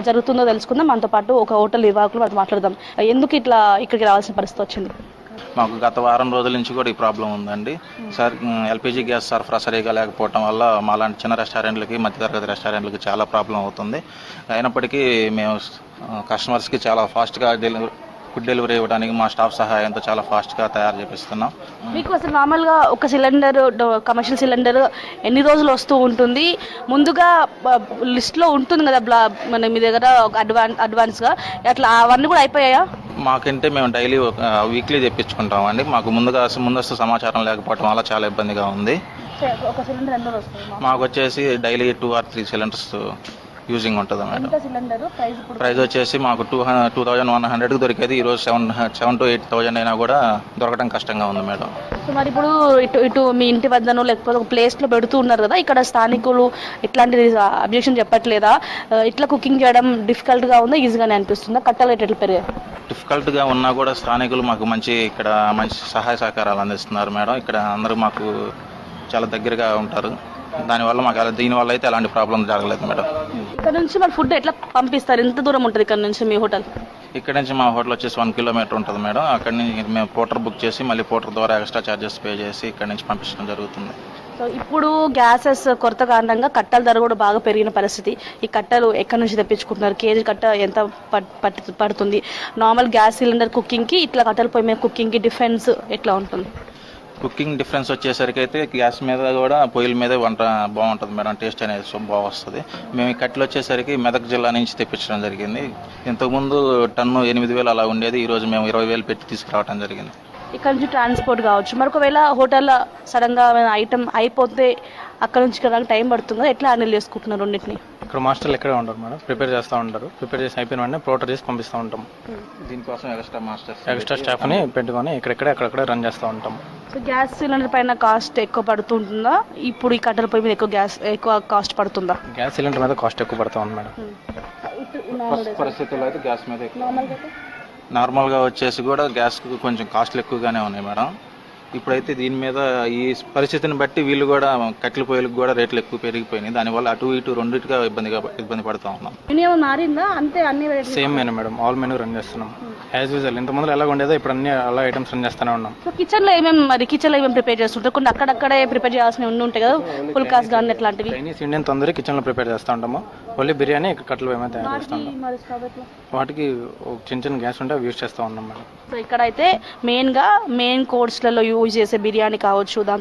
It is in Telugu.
జరుగుతుందో తెలుసుకుందాం. మనతో పాటు ఒక హోటల్ నిర్వాహకులు మనతో మాట్లాడదాం. ఎందుకు ఇట్లా ఇక్కడికి రావాల్సిన పరిస్థితి వచ్చింది? మాకు గత వారం రోజుల నుంచి కూడా ఈ ప్రాబ్లం ఉందండి సార్. ఎల్పిజి గ్యాస్ సరఫరా సరిగా లేకపోవటం వల్ల మాలాంటి చిన్న రెస్టారెంట్లకి, మధ్యతరగతి రెస్టారెంట్లకి చాలా ప్రాబ్లం అవుతుంది. అయినప్పటికీ మేము కస్టమర్స్కి చాలా ఫాస్ట్గా ఫుడ్ డెలివరీ ఇవ్వడానికి మా స్టాఫ్ సహాయంతో చాలా ఫాస్ట్గా తయారు చేపిస్తున్నాం. మీకు అసలు నార్మల్గా ఒక సిలిండర్, కమర్షియల్ సిలిండర్ ఎన్ని రోజులు వస్తూ ఉంటుంది? ముందుగా లిస్ట్లో ఉంటుంది కదా మన మీ దగ్గర అడ్వాన్స్గా, అట్లా అవన్నీ కూడా అయిపోయాయా? మాకంటే మేము డైలీ వీక్లీ తెప్పించుకుంటాం అండి. మాకు ముందస్తు సమాచారం లేకపోవడం వల్ల చాలా ఇబ్బందిగా ఉంది. ఒక సిలిండర్ ఎన్ని రోజులు వస్తుంది? మాకు వచ్చేసి డైలీ 2 or 3 సిలిండర్స్ యూజింగ్ ఉంటుంది మేడం. ప్రైస్ వచ్చేసి మాకు 2100కి దొరికేది ఈరోజు 7,000 to 8,000 అయినా కూడా దొరకడం కష్టంగా ఉంది మేడం. సో మరి ఇప్పుడు ఇటు మీ ఇంటి వద్దనో లేకపోతే ఒక ప్లేస్లో పెడుతూ ఉన్నారు కదా, ఇక్కడ స్థానికులు ఇట్లాంటి అబ్జెక్షన్ చెప్పట్లేదా? ఇట్లా కుకింగ్ చేయడం డిఫికల్ట్గా ఉందా, ఈజీగానే అనిపిస్తుందా? కట్టలు ఎట్లా పెరిగాయి? డిఫికల్ట్గా ఉన్నా కూడా స్థానికులు మాకు మంచి సహాయ సహకారాలు అందిస్తున్నారు మేడం. ఇక్కడ అందరూ మాకు చాలా దగ్గరగా ఉంటారు. దీనివల్ల అయితే ఎలాంటి ప్రాబ్లం జరగలేదు మేడం. ఇక్కడ నుంచి మరి ఫుడ్ ఎట్లా పంపిస్తారు? ఎంత దూరం ఉంటుంది ఇక్కడ నుంచి మీ హోటల్? ఇక్కడ నుంచి మా హోటల్ వచ్చేసి 1 kilometer ఉంటుంది మేడం. అక్కడి నుంచి మేము పోర్టర్ బుక్ చేసి మళ్ళీ పోర్టర్ ద్వారా ఎక్స్ట్రా ఛార్జెస్ పే చేసి ఇక్కడ నుంచి పంపించడం జరుగుతుంది. సో ఇప్పుడు గ్యాసెస్ కొరత కారణంగా కట్టెల ధర కూడా బాగా పెరిగిన పరిస్థితి. ఈ కట్టెలు ఎక్కడి నుంచి తెప్పించుకుంటున్నారు? కేజీ కట్ట ఎంత పడుతుంది? నార్మల్ గ్యాస్ సిలిండర్ కుకింగ్కి, ఇట్లా కట్టెల పొయ్యి మీద కుకింగ్కి డిఫరెన్స్ ఎట్లా ఉంటుంది? కుకింగ్ డిఫరెన్స్ వచ్చేసరికి అయితే గ్యాస్ మీద కూడా పొయ్యిల మీద వంట బాగుంటుంది మేడం. టేస్ట్ అనేది బాగా వస్తుంది. మేము ఈ కట్టెలు వచ్చేసరికి మెదక్ జిల్లా నుంచి తెప్పించడం జరిగింది. ఇంతకుముందు టన్ను 8,000 అలా ఉండేది. ఈరోజు మేము 20,000 పెట్టి తీసుకురావడం జరిగింది. ఇక్కడ నుంచి ట్రాన్స్పోర్ట్ కావచ్చు. మరి ఒకవేళ హోటల్లో సడన్గా ఐటమ్ అయిపోతే అక్కడ నుంచి ఇక్కడ టైం పడుతుందా? ఎట్లా హ్యాండిల్ చేసుకుంటున్నారు రెండింటిని? ఇక్కడ మాస్టర్లు ఎక్కడే ఉంటారు మేడం, ప్రిపేర్ చేస్తూ ఉంటారు. ప్రిపేర్ చేసి అయిపోయిన వెంటనే ప్రోటర్ చేసి పంపిస్తూ ఉంటాం. దీనికోసం ఎక్స్ట్రా స్టాఫ్ని పెట్టుకొని అక్కడక్కడ రన్ చేస్తూ ఉంటాం. సో గ్యాస్ సిలిండర్ పైన కాస్ట్ ఎక్కువ పడుతుంటుందా? ఇప్పుడు ఈ కట్టెల పొయ్యి మీద ఎక్కువ కాస్ట్ పడుతుందా? గ్యాస్ సిలిండర్ మీద కాస్ట్ ఎక్కువ పడుతూ ఉంది మేడం. పరిస్థితుల్లో అయితే గ్యాస్ మీద నార్మల్గా వచ్చేసి కూడా గ్యాస్కు కొంచెం కాస్ట్లు ఎక్కువగానే ఉన్నాయి మేడం. ఇప్పుడైతే దీని మీద ఈ పరిస్థితిని బట్టి వీళ్ళు కూడా కట్టెల పొయ్యిలకు కూడా రేట్లు ఎక్కువ పెరిగిపోయినాయి. దానివల్ల అటు ఇటు రెండింటిగా ఇబ్బంది పడుతూ ఉన్నాం. Same menu madam, all menu run చేస్తున్నాం యాజ్ యూజువల్. ఇంత ముందు ఎలా ఉండేదో ఇప్పుడు అన్ని అలా ఐటమ్స్ రన్ చేస్తూనే ఉన్నాం. సో కిచెన్లో ఏమేమి ప్రిపేర్ చేస్తుంటారు? కొన్ని అక్కడక్కడే ప్రిపేర్ చేయాల్సినవి ఉంటాయి కదా, ఫుల్ కాస్ కానీ అట్లాంటివి. చైనీస్, ఇండియన్ తందూరి కిచెన్లో ప్రిపేర్ చేస్తూ ఉంటాము. ఓన్లీ బిర్యానీ కట్టెల పొయ్యి మీద తయారు చేస్తూ ఉంటాం. వాటికి చిన్న గ్యాస్ ఉంటే అవి యూజ్ చేస్తూ ఉన్నాం మేడం. సో ఇక్కడైతే మెయిన్ కోర్స్లలో యూజ్ చేసే బిర్యానీ కావచ్చు, దాంతో